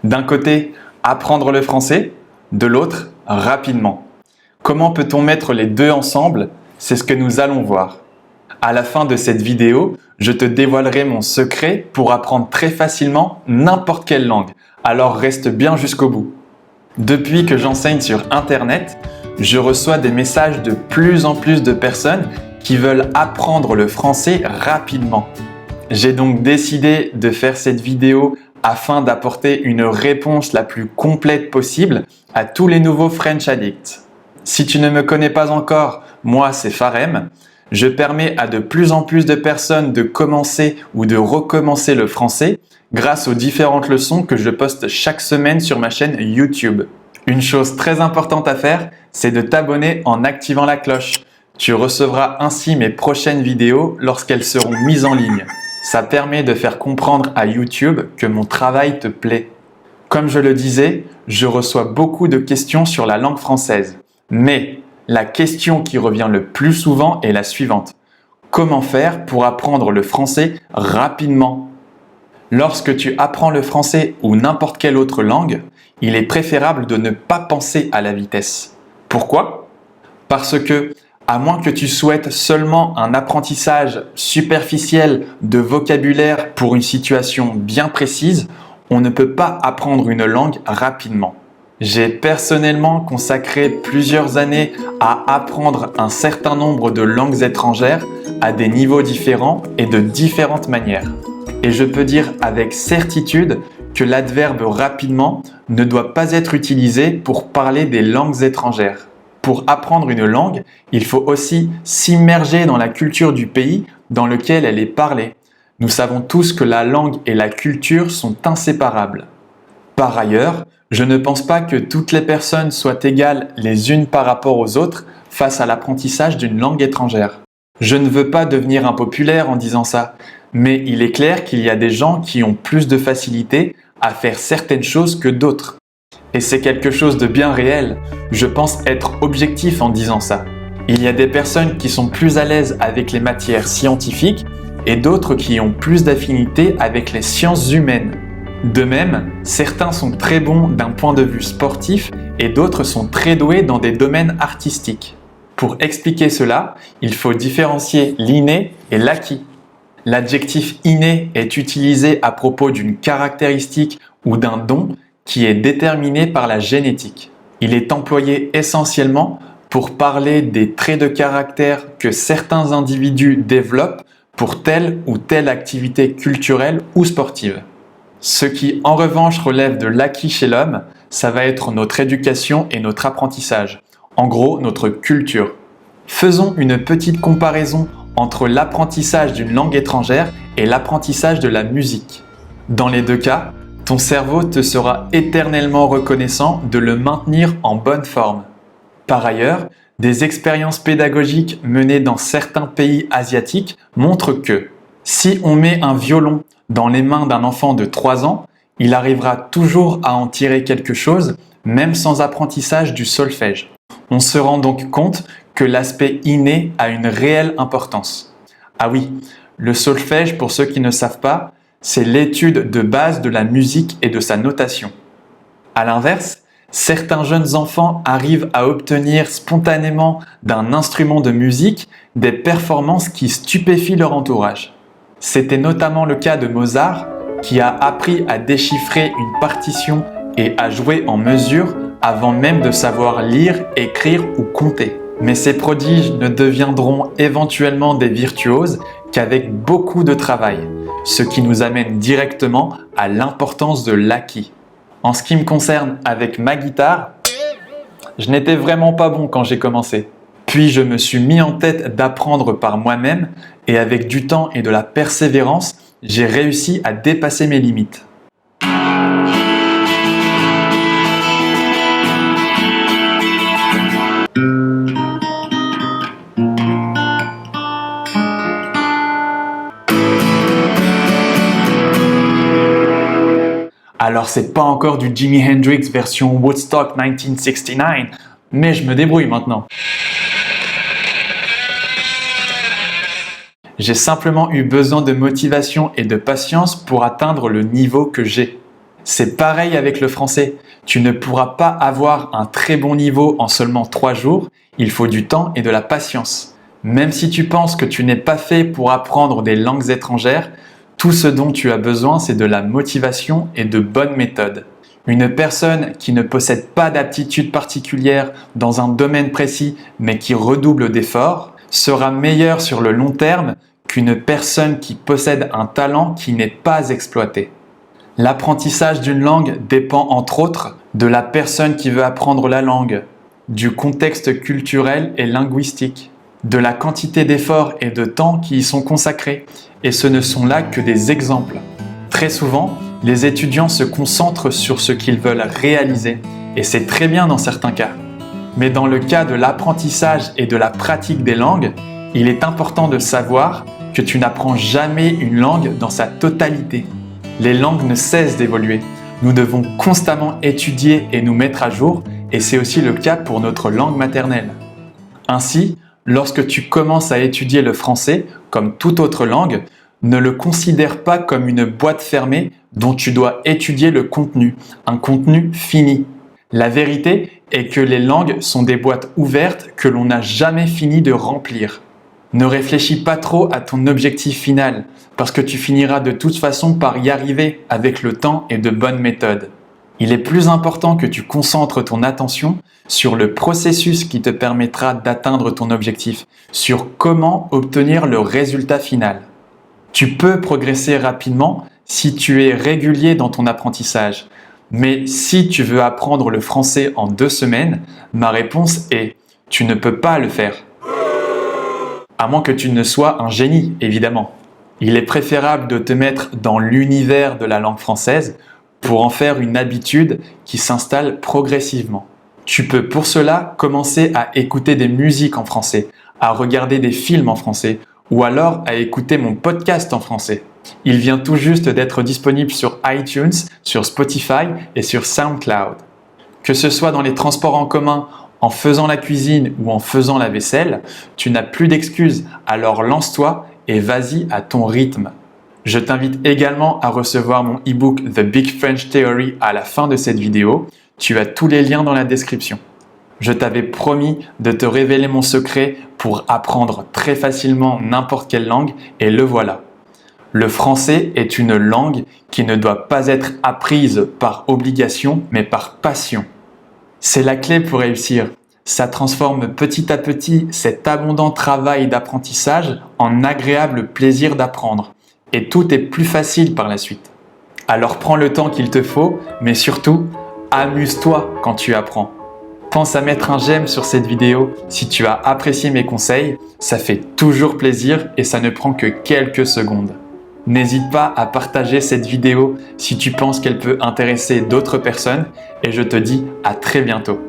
D'un côté, apprendre le français, de l'autre, rapidement. Comment peut-on mettre les deux ensemble? C'est ce que nous allons voir. À la fin de cette vidéo, je te dévoilerai mon secret pour apprendre très facilement n'importe quelle langue. Alors reste bien jusqu'au bout. Depuis que j'enseigne sur Internet, je reçois des messages de plus en plus de personnes qui veulent apprendre le français rapidement. J'ai donc décidé de faire cette vidéo afin d'apporter une réponse la plus complète possible à tous les nouveaux French Addicts. Si tu ne me connais pas encore, moi c'est Farem. Je permets à de plus en plus de personnes de commencer ou de recommencer le français grâce aux différentes leçons que je poste chaque semaine sur ma chaîne YouTube. Une chose très importante à faire, c'est de t'abonner en activant la cloche. Tu recevras ainsi mes prochaines vidéos lorsqu'elles seront mises en ligne. Ça permet de faire comprendre à YouTube que mon travail te plaît. Comme je le disais, je reçois beaucoup de questions sur la langue française. Mais la question qui revient le plus souvent est la suivante. Comment faire pour apprendre le français rapidement? Lorsque tu apprends le français ou n'importe quelle autre langue, il est préférable de ne pas penser à la vitesse. Pourquoi? Parce que, à moins que tu souhaites seulement un apprentissage superficiel de vocabulaire pour une situation bien précise, on ne peut pas apprendre une langue rapidement. J'ai personnellement consacré plusieurs années à apprendre un certain nombre de langues étrangères à des niveaux différents et de différentes manières. Et je peux dire avec certitude que l'adverbe rapidement ne doit pas être utilisé pour parler des langues étrangères. Pour apprendre une langue, il faut aussi s'immerger dans la culture du pays dans lequel elle est parlée. Nous savons tous que la langue et la culture sont inséparables. Par ailleurs, je ne pense pas que toutes les personnes soient égales les unes par rapport aux autres face à l'apprentissage d'une langue étrangère. Je ne veux pas devenir impopulaire en disant ça, mais il est clair qu'il y a des gens qui ont plus de facilité à faire certaines choses que d'autres. Et c'est quelque chose de bien réel. Je pense être objectif en disant ça. Il y a des personnes qui sont plus à l'aise avec les matières scientifiques et d'autres qui ont plus d'affinité avec les sciences humaines. De même, certains sont très bons d'un point de vue sportif et d'autres sont très doués dans des domaines artistiques. Pour expliquer cela, il faut différencier l'inné et l'acquis. L'adjectif inné est utilisé à propos d'une caractéristique ou d'un don qui est déterminé par la génétique. Il est employé essentiellement pour parler des traits de caractère que certains individus développent pour telle ou telle activité culturelle ou sportive. Ce qui en revanche relève de l'acquis chez l'homme, ça va être notre éducation et notre apprentissage. En gros, notre culture. Faisons une petite comparaison entre l'apprentissage d'une langue étrangère et l'apprentissage de la musique. Dans les deux cas, ton cerveau te sera éternellement reconnaissant de le maintenir en bonne forme. Par ailleurs, des expériences pédagogiques menées dans certains pays asiatiques montrent que si on met un violon dans les mains d'un enfant de 3 ans, il arrivera toujours à en tirer quelque chose, même sans apprentissage du solfège. On se rend donc compte que l'aspect inné a une réelle importance. Ah oui, le solfège, pour ceux qui ne savent pas, c'est l'étude de base de la musique et de sa notation. À l'inverse, certains jeunes enfants arrivent à obtenir spontanément d'un instrument de musique des performances qui stupéfient leur entourage. C'était notamment le cas de Mozart, qui a appris à déchiffrer une partition et à jouer en mesure avant même de savoir lire, écrire ou compter. Mais ces prodiges ne deviendront éventuellement des virtuoses qu'avec beaucoup de travail, ce qui nous amène directement à l'importance de l'acquis. En ce qui me concerne avec ma guitare, je n'étais vraiment pas bon quand j'ai commencé. Puis je me suis mis en tête d'apprendre par moi-même et avec du temps et de la persévérance, j'ai réussi à dépasser mes limites. Alors c'est pas encore du Jimi Hendrix version Woodstock 1969, mais je me débrouille maintenant. J'ai simplement eu besoin de motivation et de patience pour atteindre le niveau que j'ai. C'est pareil avec le français. Tu ne pourras pas avoir un très bon niveau en seulement 3 jours. Il faut du temps et de la patience. Même si tu penses que tu n'es pas fait pour apprendre des langues étrangères, tout ce dont tu as besoin, c'est de la motivation et de bonnes méthodes. Une personne qui ne possède pas d'aptitude particulière dans un domaine précis, mais qui redouble d'efforts, sera meilleure sur le long terme qu'une personne qui possède un talent qui n'est pas exploité. L'apprentissage d'une langue dépend entre autres de la personne qui veut apprendre la langue, du contexte culturel et linguistique, de la quantité d'efforts et de temps qui y sont consacrés. Et ce ne sont là que des exemples. Très souvent, les étudiants se concentrent sur ce qu'ils veulent réaliser, et c'est très bien dans certains cas. Mais dans le cas de l'apprentissage et de la pratique des langues, il est important de savoir que tu n'apprends jamais une langue dans sa totalité. Les langues ne cessent d'évoluer. Nous devons constamment étudier et nous mettre à jour, et c'est aussi le cas pour notre langue maternelle. Ainsi, lorsque tu commences à étudier le français, comme toute autre langue, ne le considère pas comme une boîte fermée dont tu dois étudier le contenu, un contenu fini. La vérité est que les langues sont des boîtes ouvertes que l'on n'a jamais fini de remplir. Ne réfléchis pas trop à ton objectif final, parce que tu finiras de toute façon par y arriver avec le temps et de bonnes méthodes. Il est plus important que tu concentres ton attention sur le processus qui te permettra d'atteindre ton objectif, sur comment obtenir le résultat final. Tu peux progresser rapidement si tu es régulier dans ton apprentissage. Mais si tu veux apprendre le français en 2 semaines, ma réponse est « tu ne peux pas le faire ». À moins que tu ne sois un génie, évidemment. Il est préférable de te mettre dans l'univers de la langue française pour en faire une habitude qui s'installe progressivement. Tu peux pour cela commencer à écouter des musiques en français, à regarder des films en français, ou alors à écouter mon podcast en français. Il vient tout juste d'être disponible sur iTunes, sur Spotify et sur SoundCloud. Que ce soit dans les transports en commun, en faisant la cuisine ou en faisant la vaisselle, tu n'as plus d'excuses, alors lance-toi et vas-y à ton rythme. Je t'invite également à recevoir mon e-book The Big French Theory à la fin de cette vidéo. Tu as tous les liens dans la description. Je t'avais promis de te révéler mon secret pour apprendre très facilement n'importe quelle langue et le voilà. Le français est une langue qui ne doit pas être apprise par obligation mais par passion. C'est la clé pour réussir. Ça transforme petit à petit cet abondant travail d'apprentissage en agréable plaisir d'apprendre. Et tout est plus facile par la suite. Alors prends le temps qu'il te faut, mais surtout, amuse-toi quand tu apprends. Pense à mettre un j'aime sur cette vidéo si tu as apprécié mes conseils, ça fait toujours plaisir et ça ne prend que quelques secondes. N'hésite pas à partager cette vidéo si tu penses qu'elle peut intéresser d'autres personnes et je te dis à très bientôt.